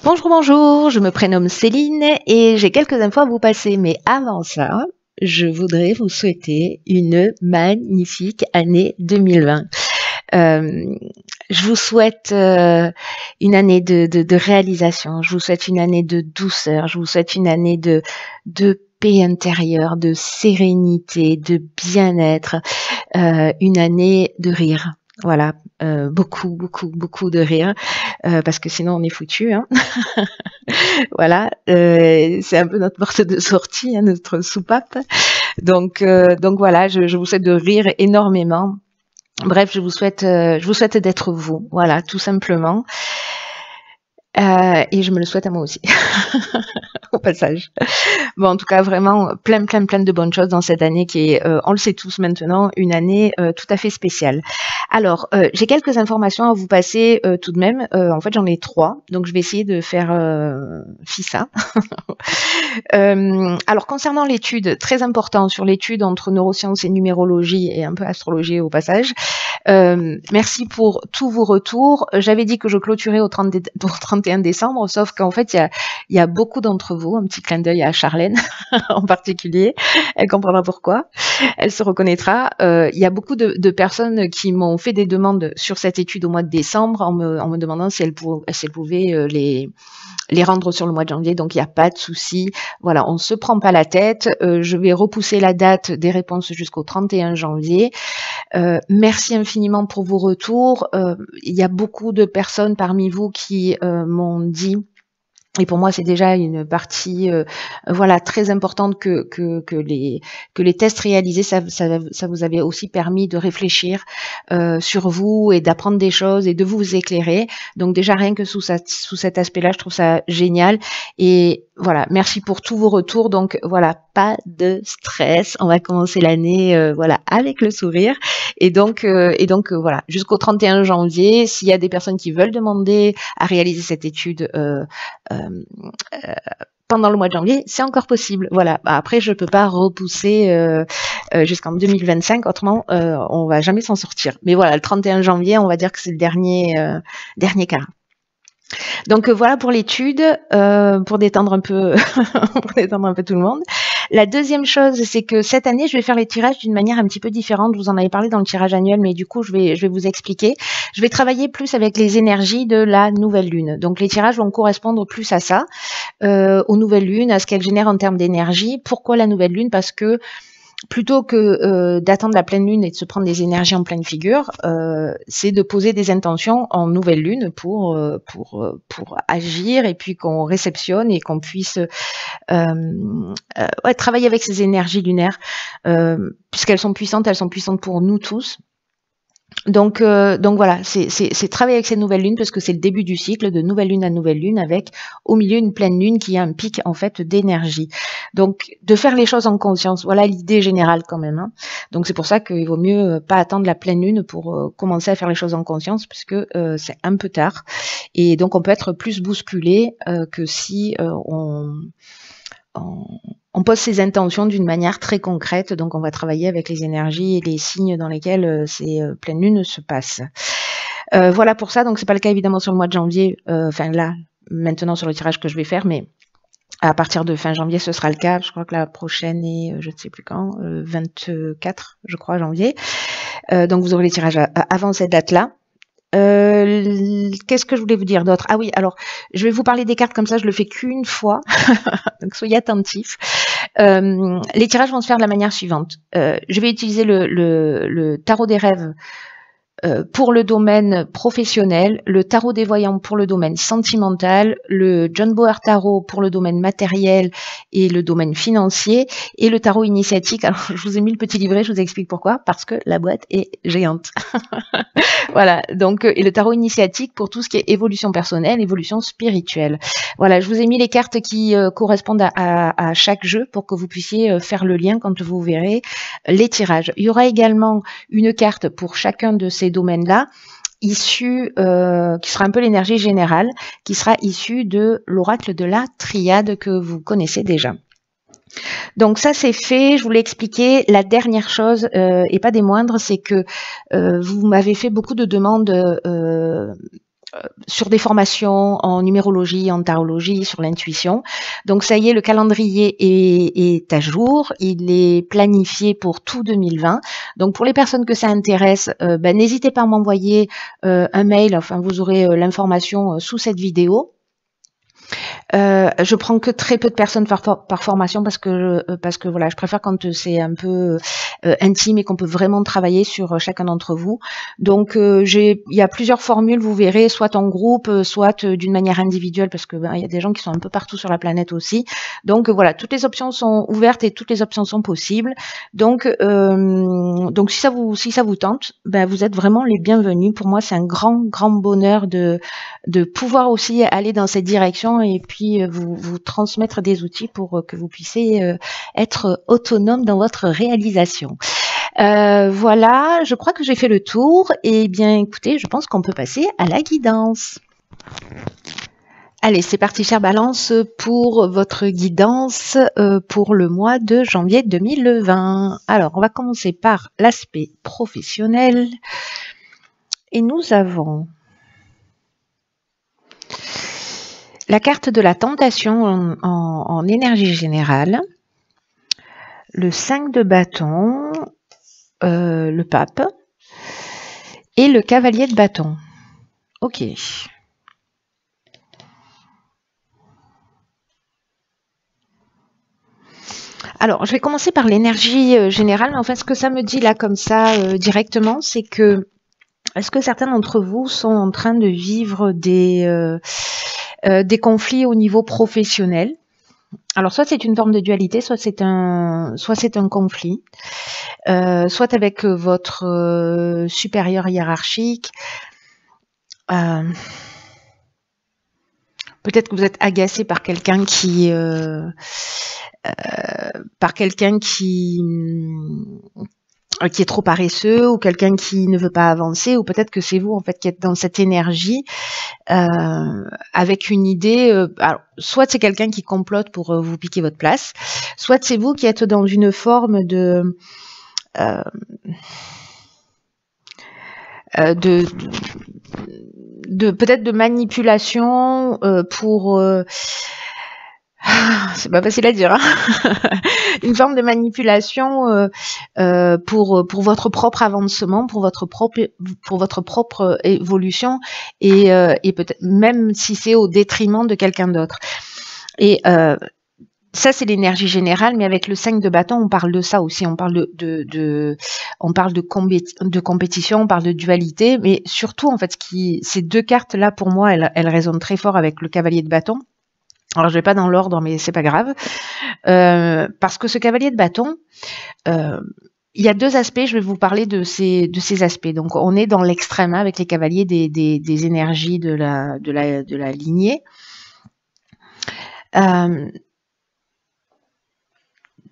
Bonjour, bonjour, je me prénomme Céline et j'ai quelques infos à vous passer. Mais avant ça, je voudrais vous souhaiter une magnifique année 2020. Euh, je vous souhaite une année de réalisation, je vous souhaite une année de douceur, je vous souhaite une année de paix intérieure, de sérénité, de bien-être, une année de rire. Voilà, beaucoup de rire, parce que sinon on est foutu, hein. Voilà, c'est un peu notre porte de sortie, hein, notre soupape. Donc voilà, je vous souhaite de rire énormément. Bref, je vous souhaite d'être vous, voilà, tout simplement. Et je me le souhaite à moi aussi, au passage. Bon, en tout cas, vraiment plein de bonnes choses dans cette année qui est, on le sait tous maintenant, une année tout à fait spéciale. Alors, j'ai quelques informations à vous passer tout de même. En fait, j'en ai 3, donc je vais essayer de faire FISA. Alors, concernant l'étude, très important sur l'étude entre neurosciences et numérologie et un peu astrologie au passage. Merci pour tous vos retours. J'avais dit que je clôturais au 31 décembre, sauf qu'en fait, il y a beaucoup d'entre vous, un petit clin d'œil à Charlène en particulier, elle comprendra pourquoi, elle se reconnaîtra. Il y a beaucoup de personnes qui m'ont fait des demandes sur cette étude au mois de décembre en me demandant si elles pouvaient les rendre sur le mois de janvier, donc il n'y a pas de souci. Voilà, on ne se prend pas la tête. Je vais repousser la date des réponses jusqu'au 31 janvier. Merci infiniment pour vos retours. Il y a beaucoup de personnes parmi vous qui m'ont dit, et pour moi c'est déjà une partie voilà, très importante que les tests réalisés, ça vous avait aussi permis de réfléchir sur vous et d'apprendre des choses et de vous éclairer. Donc déjà rien que sous cet aspect-là, je trouve ça génial. Et voilà, merci pour tous vos retours. Donc voilà, pas de stress. On va commencer l'année voilà, avec le sourire. Et donc voilà, jusqu'au 31 janvier, s'il y a des personnes qui veulent demander à réaliser cette étude pendant le mois de janvier, c'est encore possible. Voilà. Après, je peux pas repousser jusqu'en 2025, autrement on va jamais s'en sortir. Mais voilà, le 31 janvier, on va dire que c'est le dernier quart. Donc voilà pour l'étude, pour détendre un peu, pour détendre un peu tout le monde. La deuxième chose, c'est que cette année, je vais faire les tirages d'une manière un petit peu différente. Je vous en avais parlé dans le tirage annuel, mais du coup, je vais vous expliquer. Je vais travailler plus avec les énergies de la nouvelle lune. Donc les tirages vont correspondre plus à ça, aux nouvelles lunes, à ce qu'elles génèrent en termes d'énergie. Pourquoi la nouvelle lune? Parce que plutôt que d'attendre la pleine lune et de se prendre des énergies en pleine figure, c'est de poser des intentions en nouvelle lune pour agir et puis qu'on réceptionne et qu'on puisse travailler avec ces énergies lunaires, puisqu'elles sont puissantes pour nous tous. Donc voilà, c'est travailler avec ces nouvelles lunes parce que c'est le début du cycle de nouvelle lune à nouvelle lune avec au milieu une pleine lune qui a un pic en fait d'énergie. Donc de faire les choses en conscience, voilà l'idée générale quand même, hein. Donc c'est pour ça qu'il vaut mieux pas attendre la pleine lune pour commencer à faire les choses en conscience puisque c'est un peu tard et donc on peut être plus bousculé que si on pose ses intentions d'une manière très concrète, donc on va travailler avec les énergies et les signes dans lesquels ces pleines lunes se passent. Voilà pour ça, donc c'est pas le cas évidemment sur le mois de janvier, enfin là, maintenant sur le tirage que je vais faire, mais à partir de fin janvier, ce sera le cas. Je crois que la prochaine est, je ne sais plus quand, 24, je crois, janvier. Donc vous aurez les tirages avant cette date-là. Qu'est-ce que je voulais vous dire d'autre? Ah oui, alors je vais vous parler des cartes comme ça, je le fais qu'une fois, donc soyez attentifs. Les tirages vont se faire de la manière suivante. Je vais utiliser le tarot des rêves pour le domaine professionnel, le tarot des voyants pour le domaine sentimental, le John Boer Tarot pour le domaine matériel et le domaine financier, et le tarot initiatique. Alors, je vous ai mis le petit livret, je vous explique pourquoi, parce que la boîte est géante. Voilà, donc, et le tarot initiatique pour tout ce qui est évolution personnelle, évolution spirituelle. Voilà, je vous ai mis les cartes qui correspondent à chaque jeu pour que vous puissiez faire le lien quand vous verrez les tirages. Il y aura également une carte pour chacun de ces domaines-là, qui sera un peu l'énergie générale, qui sera issue de l'oracle de la triade que vous connaissez déjà. Donc ça c'est fait, je vous l'ai expliqué. La dernière chose, et pas des moindres, c'est que vous m'avez fait beaucoup de demandes sur des formations en numérologie, en tarologie, sur l'intuition. Donc ça y est, le calendrier est à jour, il est planifié pour tout 2020. Donc pour les personnes que ça intéresse, n'hésitez pas à m'envoyer un mail, enfin vous aurez l'information sous cette vidéo. Je prends que très peu de personnes par formation parce que voilà, je préfère quand c'est un peu intime et qu'on peut vraiment travailler sur chacun d'entre vous. Donc il y a plusieurs formules, vous verrez, soit en groupe, soit d'une manière individuelle, parce que il y a des gens qui sont un peu partout sur la planète aussi. Donc voilà, toutes les options sont ouvertes et toutes les options sont possibles. Donc si ça vous tente, vous êtes vraiment les bienvenus. Pour moi, c'est un grand bonheur de pouvoir aussi aller dans cette direction et puis vous transmettre des outils pour que vous puissiez être autonome dans votre réalisation. Voilà, je crois que j'ai fait le tour. Et bien, écoutez, je pense qu'on peut passer à la guidance. Allez, c'est parti, chère Balance, pour votre guidance pour le mois de janvier 2020. Alors, on va commencer par l'aspect professionnel. Et nous avons la carte de la tentation en énergie générale, le 5 de bâton, le pape et le cavalier de bâton. Ok. Alors, je vais commencer par l'énergie générale. En fait, ce que ça me dit là comme ça directement, c'est que est-ce que certains d'entre vous sont en train de vivre des conflits au niveau professionnel? Alors, soit c'est une forme de dualité, soit c'est un conflit, soit avec votre supérieur hiérarchique. Peut-être que vous êtes agacé par quelqu'un qui est trop paresseux, ou quelqu'un qui ne veut pas avancer, ou peut-être que c'est vous en fait qui êtes dans cette énergie avec une idée. Alors, soit c'est quelqu'un qui complote pour vous piquer votre place, soit c'est vous qui êtes dans une forme de peut-être de manipulation pour c'est pas facile à dire, hein. Une forme de manipulation pour votre propre avancement, pour votre propre évolution, et peut-être même si c'est au détriment de quelqu'un d'autre. Et ça, c'est l'énergie générale, mais avec le 5 de bâton, on parle de ça aussi. On parle on parle de compétition, on parle de dualité, mais surtout, en fait, ces deux cartes-là, pour moi, elles résonnent très fort avec le cavalier de bâton. Alors, je vais pas dans l'ordre, mais c'est pas grave, parce que ce cavalier de bâton, il y a deux aspects. Je vais vous parler de ces aspects. Donc, on est dans l'extrême avec les cavaliers des énergies de la lignée.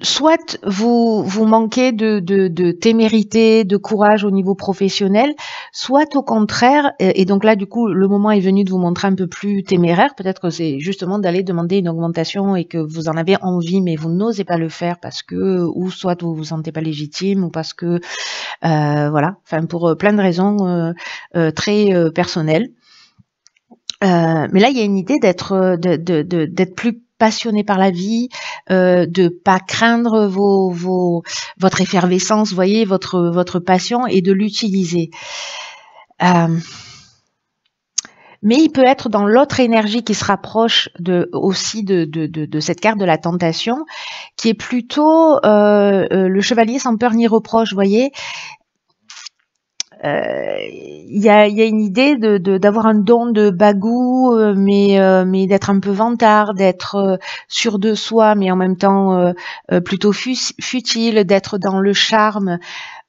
Soit vous manquez de témérité, de courage au niveau professionnel, soit au contraire, et donc là du coup le moment est venu de vous montrer un peu plus téméraire. Peut-être que c'est justement d'aller demander une augmentation et que vous en avez envie mais vous n'osez pas le faire parce que, ou soit vous vous sentez pas légitime, ou parce que voilà, enfin pour plein de raisons très personnelles. Mais là il y a une idée d'être plus passionné par la vie, de pas craindre votre effervescence, voyez, votre passion, et de l'utiliser. Mais il peut être dans l'autre énergie qui se rapproche aussi de cette carte de la tentation, qui est plutôt le chevalier sans peur ni reproche, voyez. Il y a une idée d'avoir un don de bagou, mais d'être un peu vantard, d'être sûr de soi, mais en même temps plutôt futile, d'être dans le charme,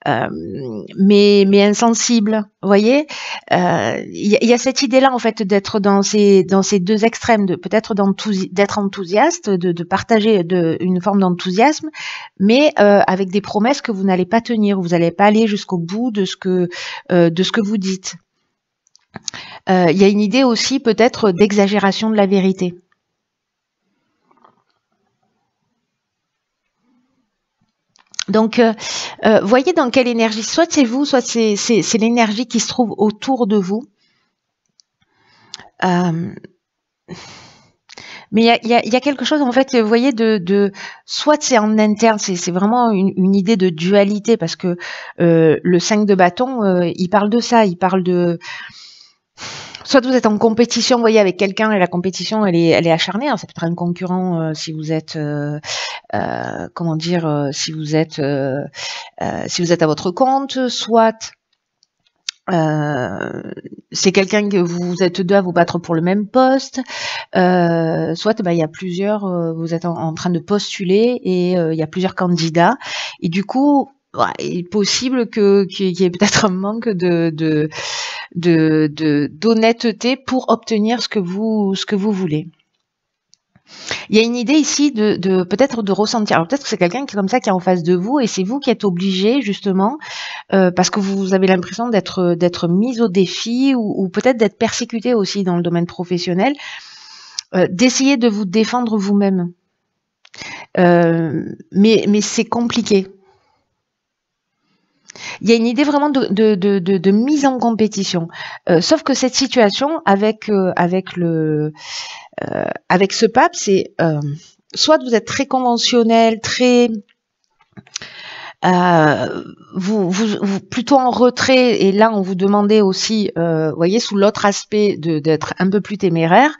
mais insensible. Vous voyez, il y a cette idée-là en fait d'être dans ces deux extrêmes, peut-être d'être enthousiaste, de partager une forme d'enthousiasme, mais avec des promesses que vous n'allez pas tenir, vous n'allez pas aller jusqu'au bout de ce que vous dites. Il y a une idée aussi peut-être d'exagération de la vérité. Donc, voyez dans quelle énergie, soit c'est vous, soit c'est l'énergie qui se trouve autour de vous. Euh, mais il y a quelque chose, en fait, vous voyez, soit c'est en interne, c'est vraiment une idée de dualité, parce que le 5 de bâton, il parle de ça, il parle de... Soit vous êtes en compétition, vous voyez, avec quelqu'un, et la compétition, elle est acharnée. Alors, ça peut être un concurrent si vous êtes, comment dire, si vous êtes à votre compte, soit c'est quelqu'un que vous êtes deux à vous battre pour le même poste, soit il y a plusieurs, vous êtes en train de postuler et il y a plusieurs candidats, et du coup, il est possible qu'il y ait peut-être un manque d'honnêteté pour obtenir ce que vous voulez. Il y a une idée ici de peut-être de ressentir. Alors peut-être que c'est quelqu'un qui est comme ça, qui est en face de vous, et c'est vous qui êtes obligé, justement, parce que vous avez l'impression d'être mis au défi, ou peut-être d'être persécuté aussi dans le domaine professionnel, d'essayer de vous défendre vous-même. Mais c'est compliqué. Il y a une idée vraiment de mise en compétition. Sauf que cette situation avec ce pape, c'est soit vous êtes très conventionnel, très vous plutôt en retrait, et là on vous demandait aussi, voyez, sous l'autre aspect d'être un peu plus téméraire,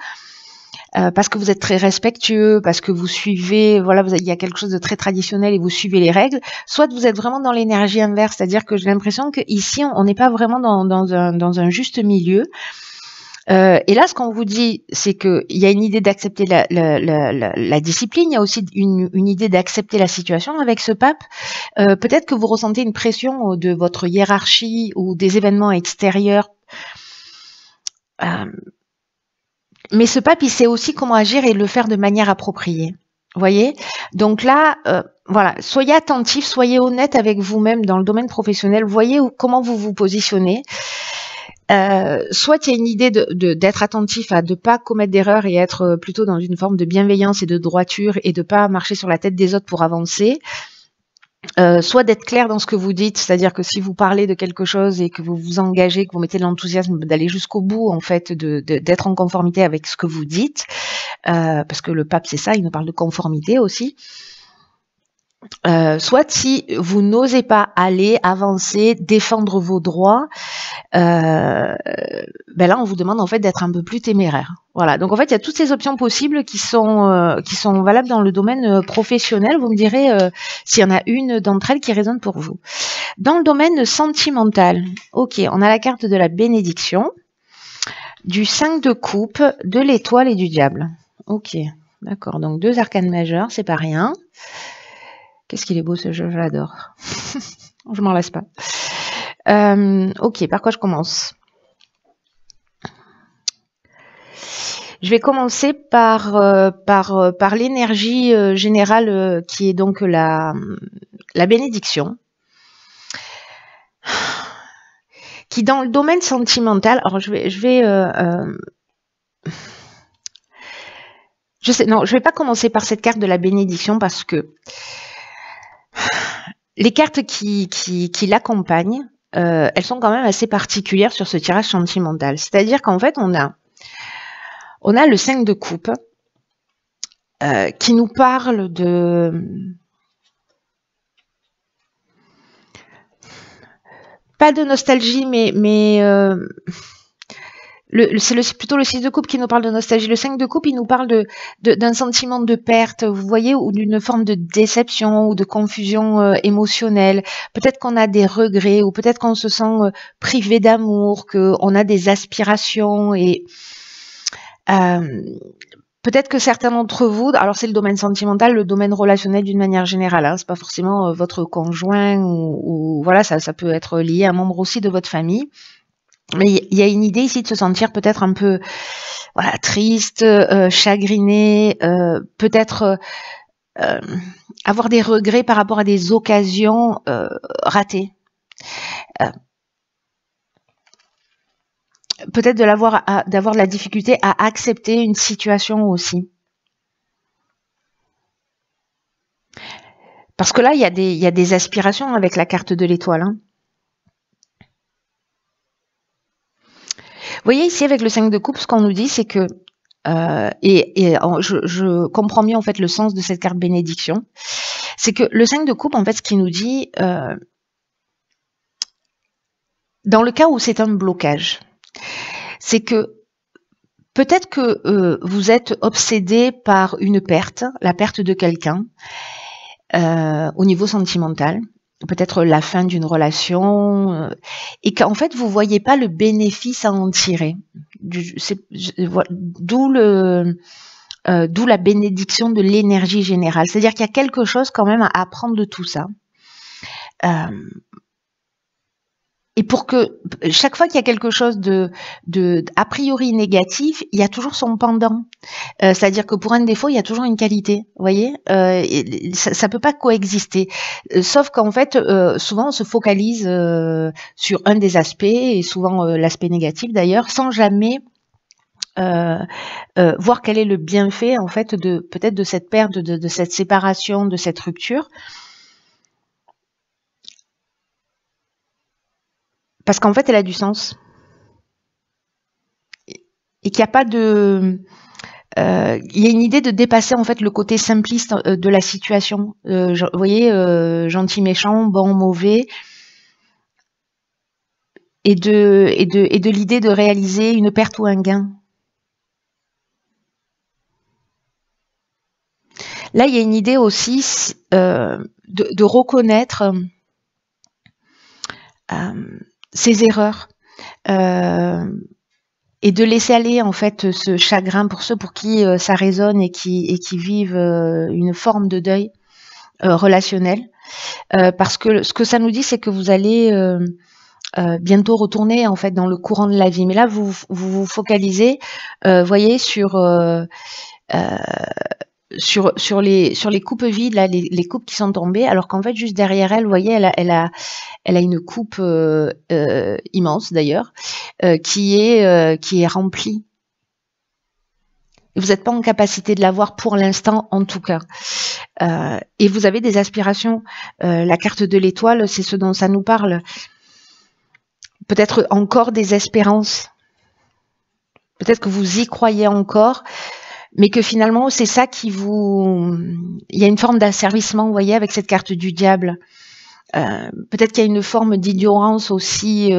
parce que vous êtes très respectueux, parce que vous suivez, voilà, il y a quelque chose de très traditionnel et vous suivez les règles. Soit vous êtes vraiment dans l'énergie inverse, c'est-à-dire que j'ai l'impression que ici on n'est pas vraiment dans un juste milieu. Et là, ce qu'on vous dit, c'est qu'il y a une idée d'accepter la discipline, il y a aussi une idée d'accepter la situation avec ce pape. Peut-être que vous ressentez une pression de votre hiérarchie ou des événements extérieurs. Mais ce pape, il sait aussi comment agir et le faire de manière appropriée. Vous voyez? Donc là, voilà, soyez attentif, soyez honnête avec vous-même dans le domaine professionnel, voyez comment vous vous positionnez. Soit il y a une idée d'être attentif à ne pas commettre d'erreurs et être plutôt dans une forme de bienveillance et de droiture, et de pas marcher sur la tête des autres pour avancer. Soit d'être clair dans ce que vous dites, c'est-à-dire que si vous parlez de quelque chose et que vous vous engagez, que vous mettez de l'enthousiasme d'aller jusqu'au bout, en fait, d'être en conformité avec ce que vous dites, parce que le pape, c'est ça, il nous parle de conformité aussi. Soit si vous n'osez pas aller, avancer, défendre vos droits, là on vous demande en fait d'être un peu plus téméraire. Voilà, donc en fait il y a toutes ces options possibles qui sont valables dans le domaine professionnel. Vous me direz s'il y en a une d'entre elles qui résonne pour vous. Dans le domaine sentimental, ok, on a la carte de la bénédiction, du 5 de coupe, de l'étoile et du diable. Ok, d'accord, donc 2 arcanes majeures, c'est pas rien. Qu'est-ce qu'il est beau ce jeu, je l'adore. Je m'en lasse pas. Ok, par quoi je commence? Je vais commencer par l'énergie générale qui est donc la bénédiction. Qui dans le domaine sentimental, alors je vais pas commencer par cette carte de la bénédiction, parce que les cartes qui l'accompagnent, elles sont quand même assez particulières sur ce tirage sentimental. C'est-à-dire qu'en fait, on a le 5 de coupe qui nous parle de... Pas de nostalgie, mais c'est plutôt le 6 de coupe qui nous parle de nostalgie. Le 5 de coupe, il nous parle d'un sentiment de perte, vous voyez, ou d'une forme de déception ou de confusion émotionnelle. Peut-être qu'on a des regrets, ou peut-être qu'on se sent privé d'amour, qu'on a des aspirations, et peut-être que certains d'entre vous, alors c'est le domaine sentimental, le domaine relationnel d'une manière générale, hein, c'est pas forcément votre conjoint, ou voilà, ça peut être lié à un membre aussi de votre famille. Mais il y a une idée ici de se sentir peut-être un peu, voilà, triste, chagriné, peut-être avoir des regrets par rapport à des occasions ratées. Peut-être d'avoir de la difficulté à accepter une situation aussi. Parce que là, il y a des aspirations avec la carte de l'étoile, hein. voyez ici avec le 5 de coupe, ce qu'on nous dit, c'est que je comprends mieux en fait le sens de cette carte bénédiction. C'est que le 5 de coupe, en fait, ce qui nous dit, dans le cas où c'est un blocage, c'est que peut-être que vous êtes obsédé par une perte, la perte de quelqu'un, au niveau sentimental, peut-être la fin d'une relation, et qu'en fait vous voyez pas le bénéfice à en tirer. D'où la bénédiction de l'énergie générale. C'est-à-dire qu'il y a quelque chose quand même à apprendre de tout ça. Et pour que chaque fois qu'il y a quelque chose de a priori négatif, il y a toujours son pendant. C'est-à-dire que pour un défaut, il y a toujours une qualité. Vous voyez, ça peut pas coexister. Sauf qu'en fait, souvent on se focalise sur un des aspects, et souvent l'aspect négatif d'ailleurs, sans jamais voir quel est le bienfait en fait de peut-être de cette perte, de cette séparation, de cette rupture. Parce qu'en fait, elle a du sens. Et qu'il n'y a pas de... il y a une idée de dépasser en fait le côté simpliste de la situation. Vous voyez, gentil, méchant, bon, mauvais. Et de l'idée de réaliser une perte ou un gain. Là, il y a une idée aussi de reconnaître ses erreurs et de laisser aller en fait ce chagrin pour ceux pour qui ça résonne et qui vivent une forme de deuil relationnel, parce que ce que ça nous dit, c'est que vous allez bientôt retourner en fait dans le courant de la vie, mais là vous vous focalisez, voyez, sur les coupes vides, là, les coupes qui sont tombées, alors qu'en fait juste derrière elle, vous voyez, elle a une coupe immense d'ailleurs, qui est remplie. Et vous n'êtes pas en capacité de la voir pour l'instant, en tout cas. Et vous avez des aspirations. La carte de l'étoile, c'est ce dont ça nous parle. Peut-être encore des espérances. Peut-être que vous y croyez encore, mais que finalement, c'est ça qui vous... Il y a une forme d'asservissement, vous voyez, avec cette carte du diable. Peut-être qu'il y a une forme d'ignorance aussi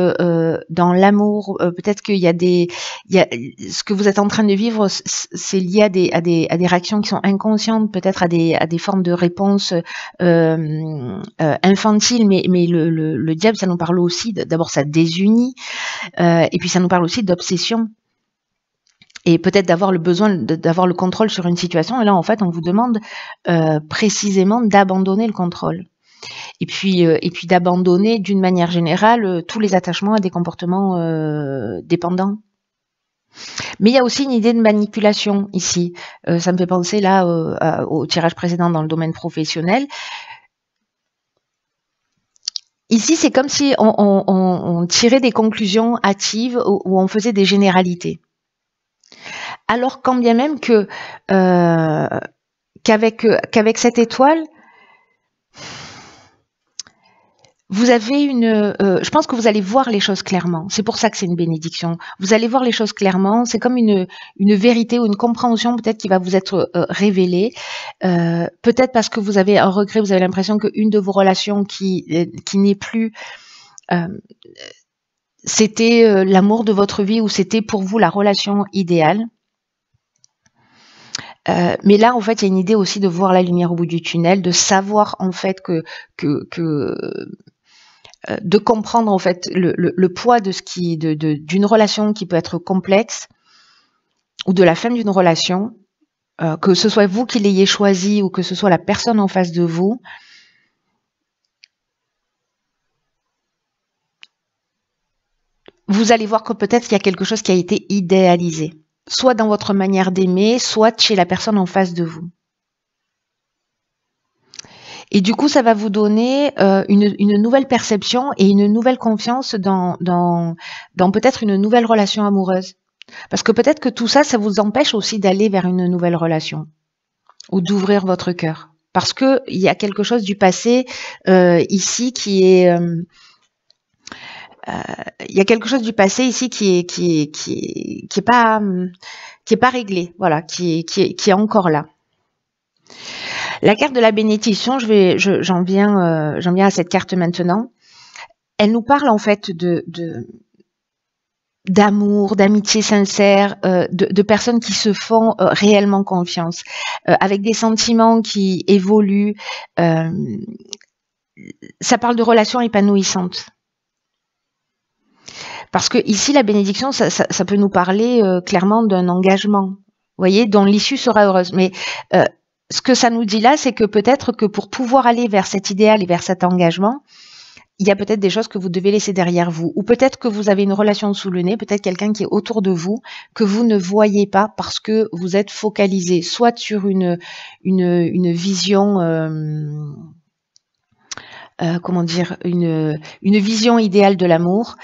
dans l'amour. Peut-être qu'il y a ce que vous êtes en train de vivre, c'est lié à des réactions qui sont inconscientes, peut-être à des formes de réponses infantiles. Mais le diable, ça nous parle aussi, d'abord ça désunit, et puis ça nous parle aussi d'obsession. Et peut-être d'avoir le besoin d'avoir le contrôle sur une situation. Et là, en fait, on vous demande précisément d'abandonner le contrôle. Et puis d'abandonner d'une manière générale tous les attachements à des comportements dépendants. Mais il y a aussi une idée de manipulation ici. Ça me fait penser là au tirage précédent dans le domaine professionnel. Ici, c'est comme si on tirait des conclusions hâtives ou on faisait des généralités. Alors quand bien même que qu'avec cette étoile, vous avez je pense que vous allez voir les choses clairement. C'est pour ça que c'est une bénédiction. Vous allez voir les choses clairement. C'est comme une vérité ou une compréhension peut-être qui va vous être révélée. Peut-être parce que vous avez un regret, vous avez l'impression qu'une de vos relations qui n'est plus, c'était l'amour de votre vie ou c'était pour vous la relation idéale. Mais là, en fait, il y a une idée aussi de voir la lumière au bout du tunnel, de savoir en fait de comprendre en fait le poids de d'une relation qui peut être complexe ou de la fin d'une relation, que ce soit vous qui l'ayez choisi ou que ce soit la personne en face de vous. Vous allez voir que peut-être qu'il y a quelque chose qui a été idéalisé, soit dans votre manière d'aimer, soit chez la personne en face de vous. Et du coup, ça va vous donner une nouvelle perception et une nouvelle confiance dans peut-être une nouvelle relation amoureuse. Parce que peut-être que tout ça, ça vous empêche aussi d'aller vers une nouvelle relation ou d'ouvrir votre cœur. Parce que il y a quelque chose du passé ici qui est... il y a quelque chose du passé ici qui est pas réglé, voilà, qui est encore là. La carte de la bénédiction, j'en viens à cette carte maintenant. Elle nous parle en fait d'amour, d'amitié sincère, de personnes qui se font réellement confiance, avec des sentiments qui évoluent. Ça parle de relations épanouissantes. Parce que ici, la bénédiction, ça peut nous parler clairement d'un engagement, vous voyez, dont l'issue sera heureuse. Mais ce que ça nous dit là, c'est que peut-être que pour pouvoir aller vers cet idéal et vers cet engagement, il y a peut-être des choses que vous devez laisser derrière vous. Ou peut-être que vous avez une relation sous le nez, peut-être quelqu'un qui est autour de vous, que vous ne voyez pas parce que vous êtes focalisé soit sur une vision... comment dire, une vision idéale de l'amour,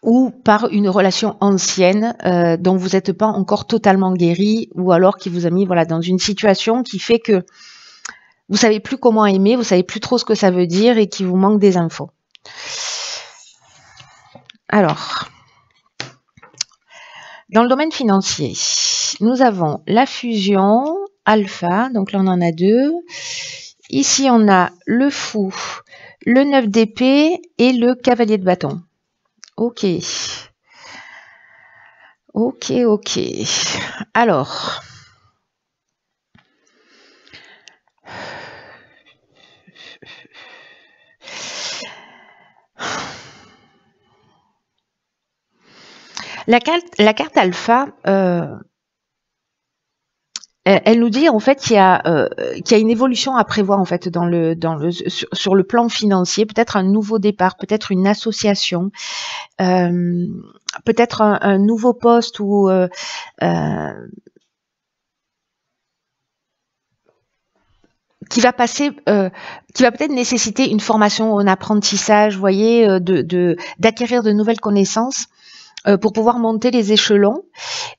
ou par une relation ancienne dont vous n'êtes pas encore totalement guéri, ou alors qui vous a mis voilà, dans une situation qui fait que vous savez plus comment aimer, vous savez plus trop ce que ça veut dire et qu'il vous manque des infos. Alors, dans le domaine financier, nous avons la fusion alpha, donc là on en a deux. Ici on a le fou, le 9 d'épée et le cavalier de bâton. Ok. Ok, ok. Alors. La carte alpha, elle nous dit en fait qu'il y a une évolution à prévoir en fait sur le plan financier, peut-être un nouveau départ, peut-être une association, peut-être un nouveau poste ou qui va peut-être nécessiter une formation, un apprentissage, vous voyez, d'acquérir de nouvelles connaissances pour pouvoir monter les échelons.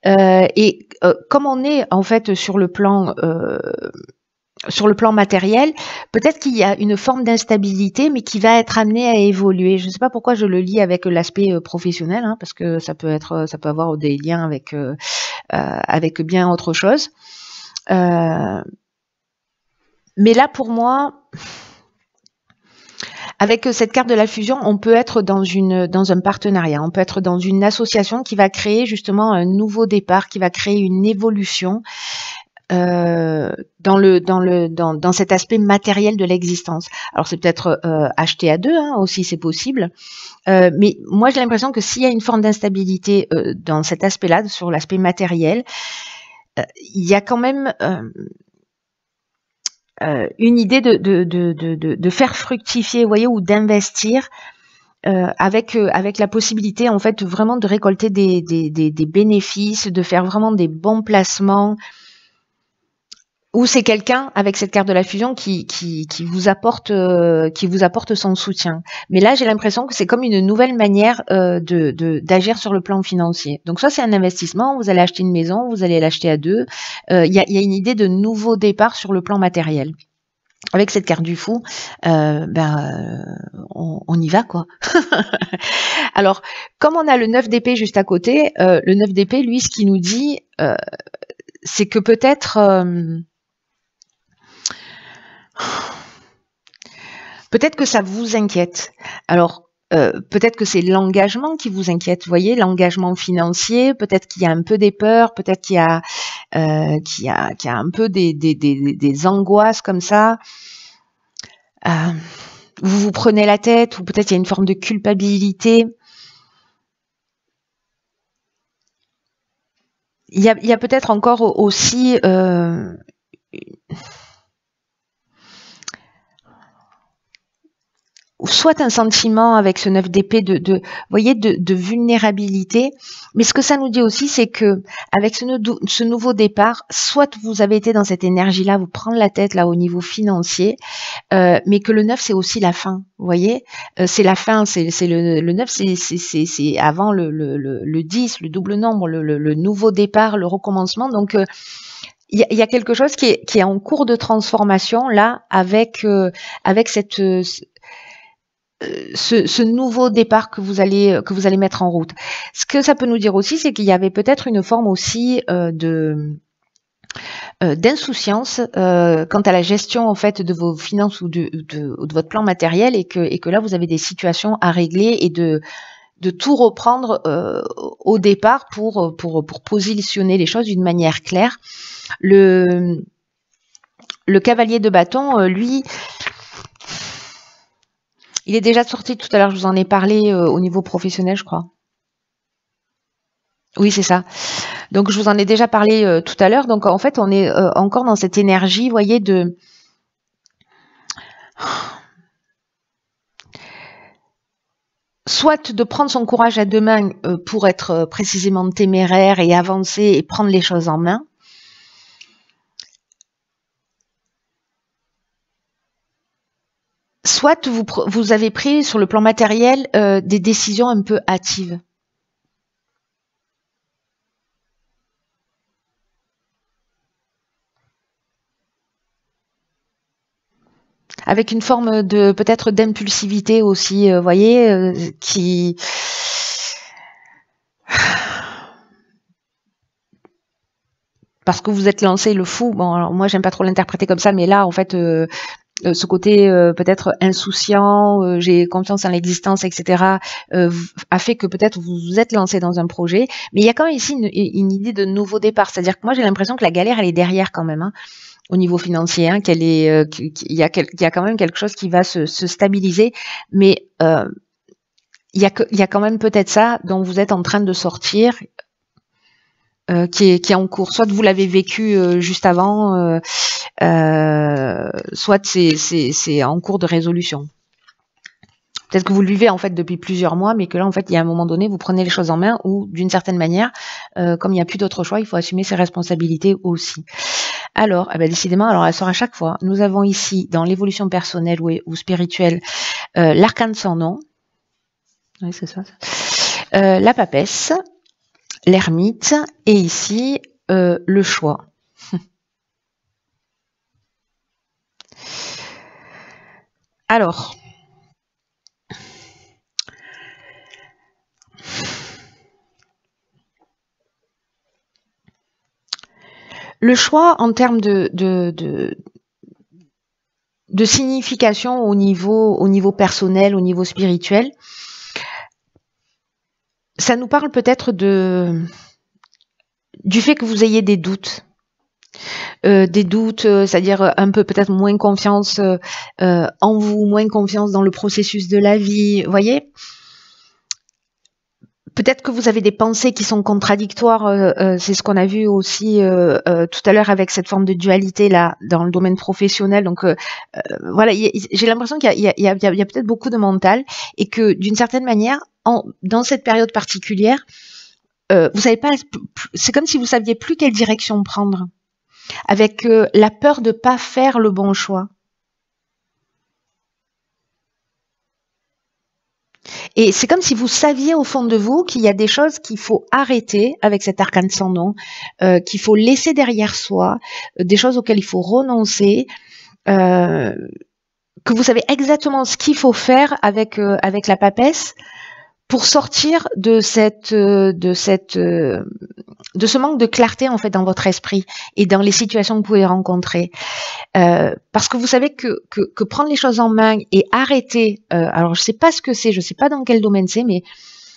Et comme on est en fait sur le plan matériel, peut-être qu'il y a une forme d'instabilité, mais qui va être amenée à évoluer. Je ne sais pas pourquoi je le lis avec l'aspect professionnel, hein, parce que ça peut avoir des liens avec bien autre chose. Mais là, pour moi, avec cette carte de la fusion, on peut être dans un partenariat, on peut être dans une association qui va créer justement un nouveau départ, qui va créer une évolution dans cet aspect matériel de l'existence. Alors c'est peut-être acheté à deux hein, aussi, c'est possible. Mais moi j'ai l'impression que s'il y a une forme d'instabilité dans cet aspect-là, sur l'aspect matériel, il y a quand même une idée de faire fructifier, vous voyez, ou d'investir avec la possibilité en fait vraiment de récolter des bénéfices, de faire vraiment des bons placements. Ou c'est quelqu'un avec cette carte de la fusion qui vous apporte son soutien. Mais là, j'ai l'impression que c'est comme une nouvelle manière d'agir sur le plan financier. Donc ça, c'est un investissement. Vous allez acheter une maison, vous allez l'acheter à deux. Il y a une idée de nouveau départ sur le plan matériel. Avec cette carte du fou, on y va quoi. Alors, comme on a le 9 d'épée juste à côté, le 9 d'épée, lui, ce qu'il nous dit, c'est que peut-être que ça vous inquiète. Alors, peut-être que c'est l'engagement qui vous inquiète, vous voyez, l'engagement financier, peut-être qu'il y a un peu des peurs, peut-être qu'il y a un peu des angoisses comme ça. Vous vous prenez la tête, ou peut-être il y a une forme de culpabilité. Il y a peut-être encore aussi soit un sentiment avec ce 9 d'épée de vulnérabilité, mais ce que ça nous dit aussi, c'est que avec ce nouveau départ, soit vous avez été dans cette énergie-là, vous prendre la tête là au niveau financier, mais que le 9 c'est aussi la fin, vous voyez, c'est la fin, c'est le 9 c'est avant le 10, le double nombre, le nouveau départ, le recommencement, donc il y a quelque chose qui est en cours de transformation là avec ce nouveau départ que vous allez mettre en route. Ce que ça peut nous dire aussi, c'est qu'il y avait peut-être une forme aussi d'insouciance quant à la gestion en fait de vos finances ou de votre plan matériel, et que là vous avez des situations à régler et de tout reprendre au départ pour positionner les choses d'une manière claire. Le cavalier de bâton, lui, il est déjà sorti tout à l'heure, je vous en ai parlé au niveau professionnel, je crois. Oui, c'est ça. Donc, je vous en ai déjà parlé tout à l'heure. Donc, en fait, on est encore dans cette énergie, vous voyez, de... soit de prendre son courage à deux mains pour être précisément téméraire et avancer et prendre les choses en main. Soit vous avez pris sur le plan matériel des décisions un peu hâtives. Avec une forme de peut-être d'impulsivité aussi, vous voyez, qui... Parce que vous êtes lancé le fou. Bon, alors moi j'aime pas trop l'interpréter comme ça, mais là en fait... ce côté peut-être insouciant, j'ai confiance en l'existence, etc., a fait que peut-être vous vous êtes lancé dans un projet. Mais il y a quand même ici une idée de nouveau départ. C'est-à-dire que moi, j'ai l'impression que la galère, elle est derrière quand même, hein, au niveau financier, hein, qu'il y a quand même quelque chose qui va se stabiliser. Mais il y a quand même peut-être ça dont vous êtes en train de sortir, qui est en cours. Soit vous l'avez vécu juste avant, soit c'est en cours de résolution. Peut-être que vous le vivez en fait depuis plusieurs mois, mais que là en fait il y a un moment donné vous prenez les choses en main, ou d'une certaine manière, comme il n'y a plus d'autre choix, il faut assumer ses responsabilités aussi. Alors, décidément, alors elle sort à chaque fois. Nous avons ici dans l'évolution personnelle ou spirituelle l'arcane sans nom. Oui, c'est ça. La papesse, l'ermite, et ici le choix. Alors, le choix en termes de signification au niveau personnel, au niveau spirituel, ça nous parle peut-être du fait que vous ayez des doutes. C'est-à-dire un peu peut-être moins confiance en vous, moins confiance dans le processus de la vie, vous voyez. Peut-être que vous avez des pensées qui sont contradictoires, c'est ce qu'on a vu aussi tout à l'heure avec cette forme de dualité là dans le domaine professionnel. Donc voilà, j'ai l'impression qu'il y a peut-être beaucoup de mental, et que d'une certaine manière, dans cette période particulière, vous savez pas, c'est comme si vous saviez plus quelle direction prendre, avec la peur de pas faire le bon choix. Et c'est comme si vous saviez au fond de vous qu'il y a des choses qu'il faut arrêter avec cet arcane sans nom, qu'il faut laisser derrière soi, des choses auxquelles il faut renoncer, que vous savez exactement ce qu'il faut faire avec la papesse pour sortir de ce manque de clarté en fait dans votre esprit et dans les situations que vous pouvez rencontrer, parce que vous savez que prendre les choses en main et arrêter, alors je sais pas ce que c'est, je sais pas dans quel domaine c'est, mais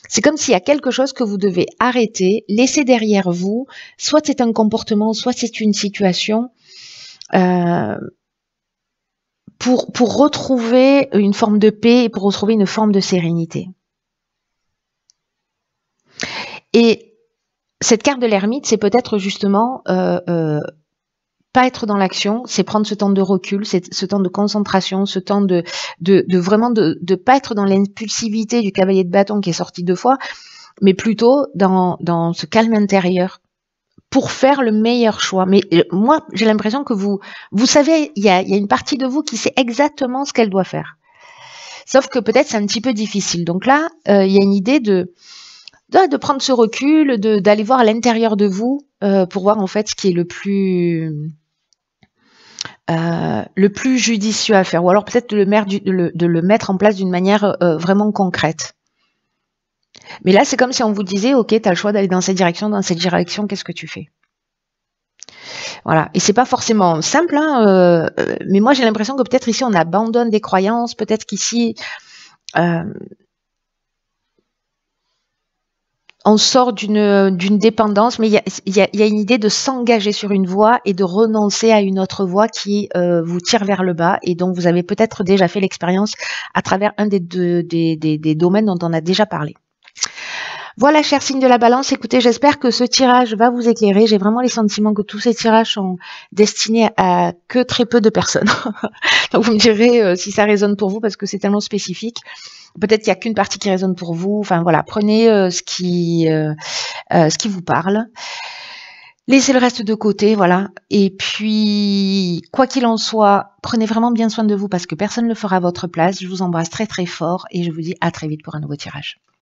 c'est comme s'il y a quelque chose que vous devez arrêter, laisser derrière vous, soit c'est un comportement, soit c'est une situation, pour retrouver une forme de paix et pour retrouver une forme de sérénité. Et cette carte de l'ermite, c'est peut-être justement pas être dans l'action, c'est prendre ce temps de recul, ce temps de concentration, ce temps de vraiment de pas être dans l'impulsivité du cavalier de bâton qui est sorti 2 fois, mais plutôt dans ce calme intérieur pour faire le meilleur choix. Mais moi, j'ai l'impression que vous savez, il y a une partie de vous qui sait exactement ce qu'elle doit faire. Sauf que peut-être c'est un petit peu difficile. Donc là, il y a une idée de prendre ce recul, d'aller voir à l'intérieur de vous pour voir en fait ce qui est le plus le plus judicieux à faire, ou alors peut-être de le mettre en place d'une manière vraiment concrète. Mais là, c'est comme si on vous disait, ok, tu as le choix d'aller dans cette direction, qu'est-ce que tu fais? Voilà. Et c'est pas forcément simple, hein, mais moi j'ai l'impression que peut-être ici on abandonne des croyances, peut-être qu'ici on sort d'une dépendance, mais il y a une idée de s'engager sur une voie et de renoncer à une autre voie qui vous tire vers le bas, et donc vous avez peut-être déjà fait l'expérience à travers un des domaines dont on a déjà parlé. Voilà, cher signe de la balance, écoutez, j'espère que ce tirage va vous éclairer. J'ai vraiment les sentiments que tous ces tirages sont destinés à que très peu de personnes. Donc vous me direz si ça résonne pour vous, parce que c'est tellement spécifique. Peut-être qu'il n'y a qu'une partie qui résonne pour vous. Enfin voilà, prenez ce qui vous parle. Laissez le reste de côté, voilà. Et puis, quoi qu'il en soit, prenez vraiment bien soin de vous, parce que personne ne le fera à votre place. Je vous embrasse très très fort et je vous dis à très vite pour un nouveau tirage.